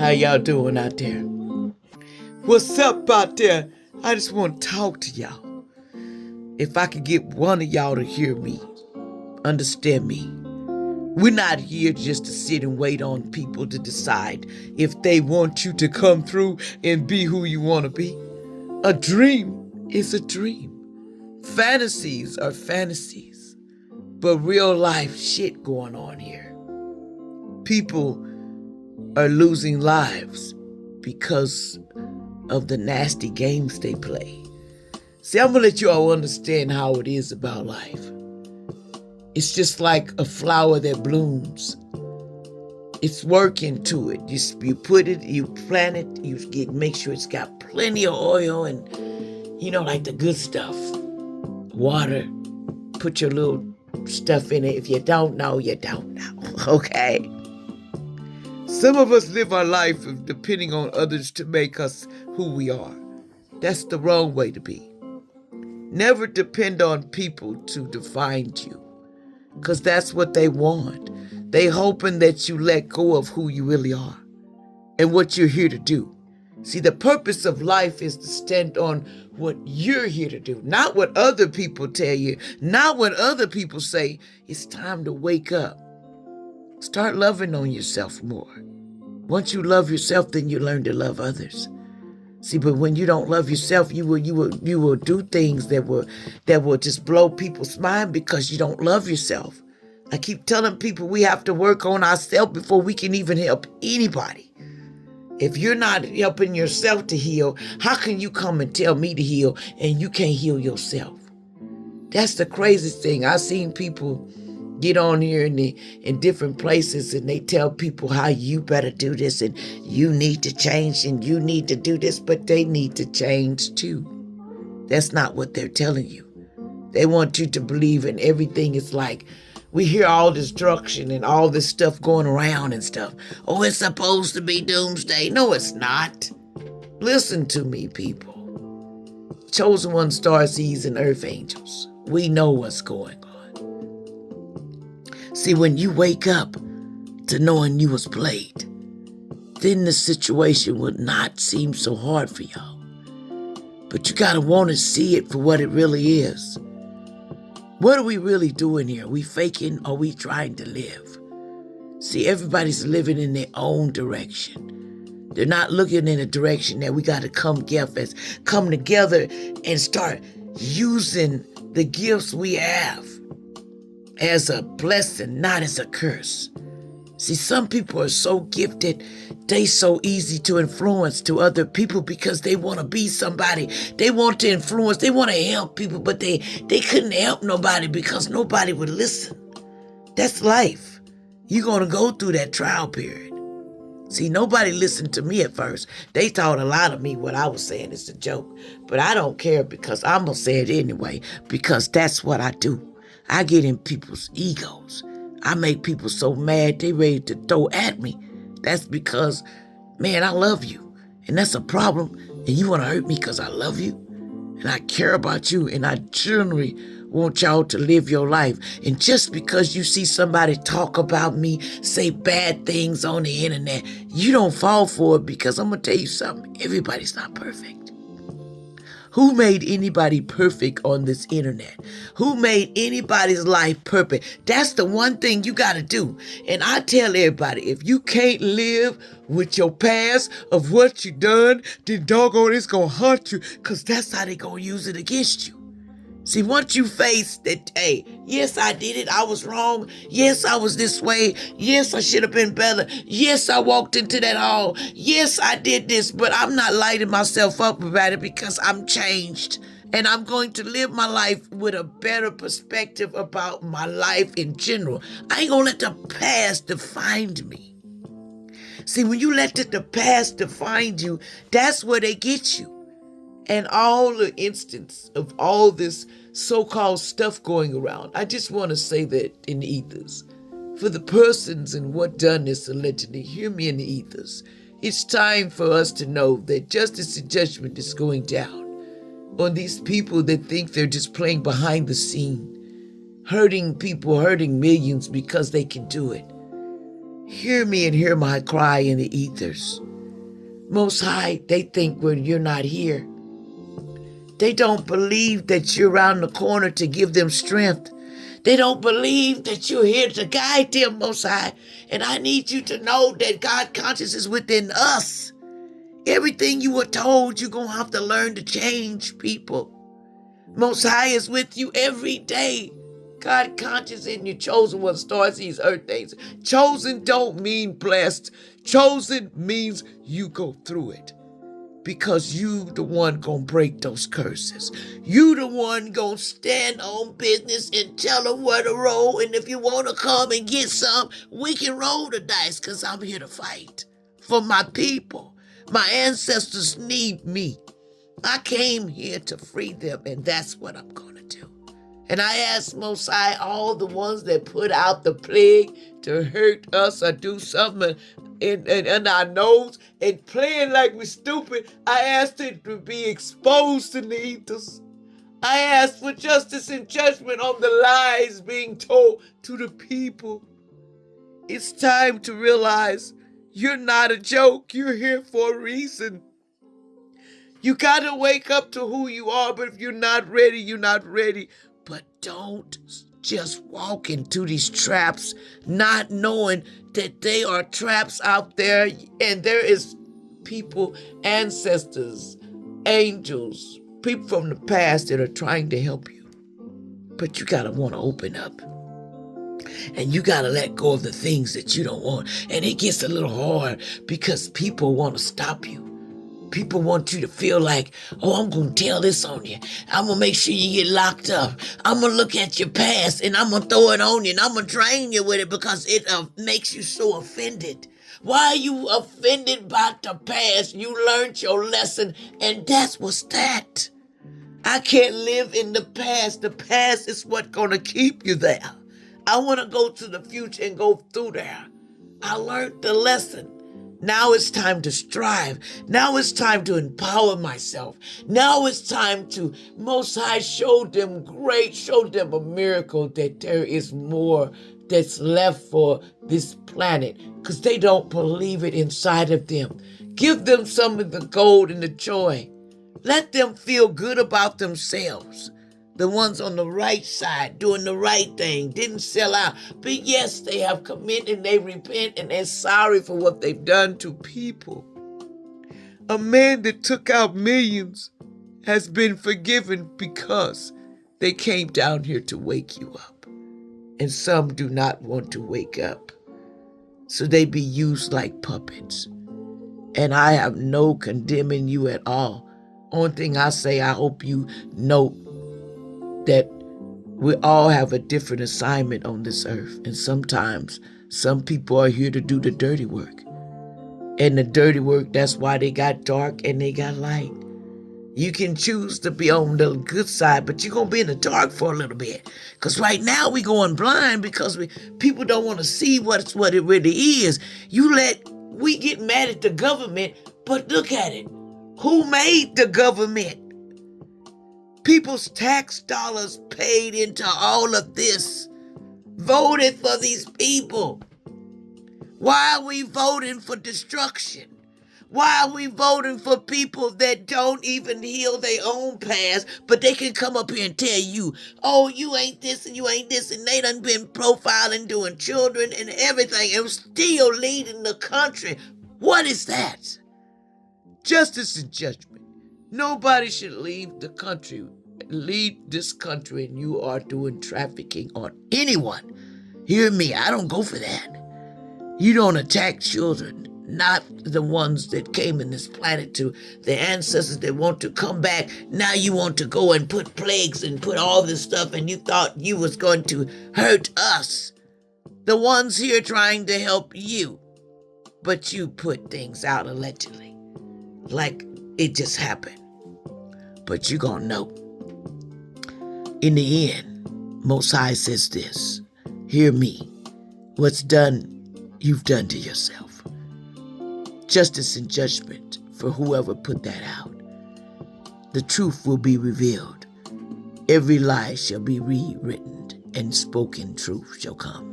How y'all doing out there? What's up out there? I just want to talk to y'all. If I could get one of y'all to hear me, understand me. We're not here just to sit and wait on people to decide if they want you to come through and be who you want to be. A dream is a dream. Fantasies are fantasies. But real life shit going on here. People are losing lives because of the nasty games they play. See, I'm gonna let you all understand how it is about life. It's just like a flower that blooms. It's work into it. You put it, you plant it, make sure it's got plenty of oil and, like the good stuff. Water, put your little stuff in it. If you don't know, you don't know, okay? Some of us live our life of depending on others to make us who we are. That's the wrong way to be. Never depend on people to define you, because that's what they want. They hoping that you let go of who you really are and what you're here to do. See, the purpose of life is to stand on what you're here to do, not what other people tell you, not what other people say. It's time to wake up. Start loving on yourself more. Once you love yourself, then you learn to love others. See, but when you don't love yourself, you will do things that will just blow people's mind because you don't love yourself. I keep telling people we have to work on ourselves before we can even help anybody. If you're not helping yourself to heal, how can you come and tell me to heal and you can't heal yourself? That's the craziest thing. I've seen people get on here in different places and they tell people how you better do this and you need to change and you need to do this, but they need to change too. That's not what they're telling you. They want you to believe in everything. It's like we hear all destruction and all this stuff going around and stuff. Oh, it's supposed to be doomsday. No, it's not. Listen to me, people. Chosen one, star seeds, and earth angels. We know what's going on. See, when you wake up to knowing you was played, then the situation would not seem so hard for y'all. But you gotta want to see it for what it really is. What are we really doing here? Are we faking or are we trying to live? See, everybody's living in their own direction. They're not looking in a direction that we gotta come together and start using the gifts we have as a blessing, not as a curse. See, some people are so gifted, they so easy to influence to other people because they want to be somebody. They want to influence, they want to help people, but they couldn't help nobody because nobody would listen. That's life. You're going to go through that trial period. See, nobody listened to me at first. They taught a lot of me what I was saying is a joke, but I don't care because I'm going to say it anyway because that's what I do. I get in people's egos. I make people so mad they ready to throw at me. That's because, man, I love you. And that's a problem. And you want to hurt me because I love you. And I care about you. And I generally want y'all to live your life. And just because you see somebody talk about me, say bad things on the internet, you don't fall for it because I'm going to tell you something. Everybody's not perfect. Who made anybody perfect on this internet? Who made anybody's life perfect? That's the one thing you got to do. And I tell everybody, if you can't live with your past of what you done, then doggone it's going to haunt you because that's how they going to use it against you. See, once you face that, hey, yes, I did it. I was wrong. Yes, I was this way. Yes, I should have been better. Yes, I walked into that hall. Yes, I did this, but I'm not lighting myself up about it because I'm changed. And I'm going to live my life with a better perspective about my life in general. I ain't going to let the past define me. See, when you let the past define you, that's where they get you. And all the instance of all this so-called stuff going around, I just want to say that in the ethers. For the persons and what done this allegedly, hear me in the ethers. It's time for us to know that justice and judgment is going down on these people that think they're just playing behind the scene, hurting people, hurting millions because they can do it. Hear me and hear my cry in the ethers. Most High, they think when you're not here, they don't believe that you're around the corner to give them strength. They don't believe that you're here to guide them, Most High. And I need you to know that God conscious is within us. Everything you were told, you're going to have to learn to change, people. Most High is with you every day. God conscious in you, chosen one starts these earth days. Chosen don't mean blessed. Chosen means you go through it. Because you the one gonna break those curses. You the one gonna stand on business and tell them where to roll. And if you want to come and get some, we can roll the dice, because I'm here to fight for my people. My ancestors need me. I came here to free them, and that's what I'm gonna do. And I ask Most High, all the ones that put out the plague to hurt us or do something in our nose and playing like we're stupid, I asked it to be exposed to the ethers. I asked for justice and judgment on the lies being told to the people. It's time to realize you're not a joke. You're here for a reason. You gotta wake up to who you are, but if you're not ready, you're not ready. But don't just walk into these traps not knowing that they are traps out there, and there is people, ancestors, angels, people from the past that are trying to help you. But you gotta want to open up. And you gotta let go of the things that you don't want. And it gets a little hard because people want to stop you. People want you to feel like, oh, I'm going to tell this on you. I'm going to make sure you get locked up. I'm going to look at your past and I'm going to throw it on you and I'm going to drain you with it because it makes you so offended. Why are you offended by the past? You learned your lesson, and that's what's that. I can't live in the past. The past is what's going to keep you there. I want to go to the future and go through there. I learned the lesson. Now it's time to strive. Now it's time to empower myself. Now it's time to, Most High, show them a miracle that there is more that's left for this planet, because they don't believe it inside of them. Give them some of the gold and the joy. Let them feel good about themselves. The ones on the right side, doing the right thing, didn't sell out. But yes, they have committed and they repent and they're sorry for what they've done to people. A man that took out millions has been forgiven because they came down here to wake you up. And some do not want to wake up. So they be used like puppets. And I have no condemning you at all. Only thing I say, I hope you know that we all have a different assignment on this earth. And sometimes some people are here to do the dirty work. And the dirty work, that's why they got dark and they got light. You can choose to be on the good side, but you're going to be in the dark for a little bit. Because right now we going blind because people don't want to see what it really is. We get mad at the government, but look at it. Who made the government? People's tax dollars paid into all of this. Voted for these people. Why are we voting for destruction? Why are we voting for people that don't even heal their own past, but they can come up here and tell you, oh, you ain't this and you ain't this, and they done been profiling, doing children and everything, and still leading the country. What is that? Justice and judgment. Nobody should lead this country, and you are doing trafficking on anyone. Hear me, I don't go for that. You don't attack children, not the ones that came in this planet to the ancestors that want to come back. Now you want to go and put plagues and put all this stuff, and you thought you was going to hurt us. The ones here trying to help you. But you put things out allegedly. Like it just happened. But you're going to know. In the end, Most High says this. Hear me. What's done, you've done to yourself. Justice and judgment for whoever put that out. The truth will be revealed. Every lie shall be rewritten, and spoken truth shall come.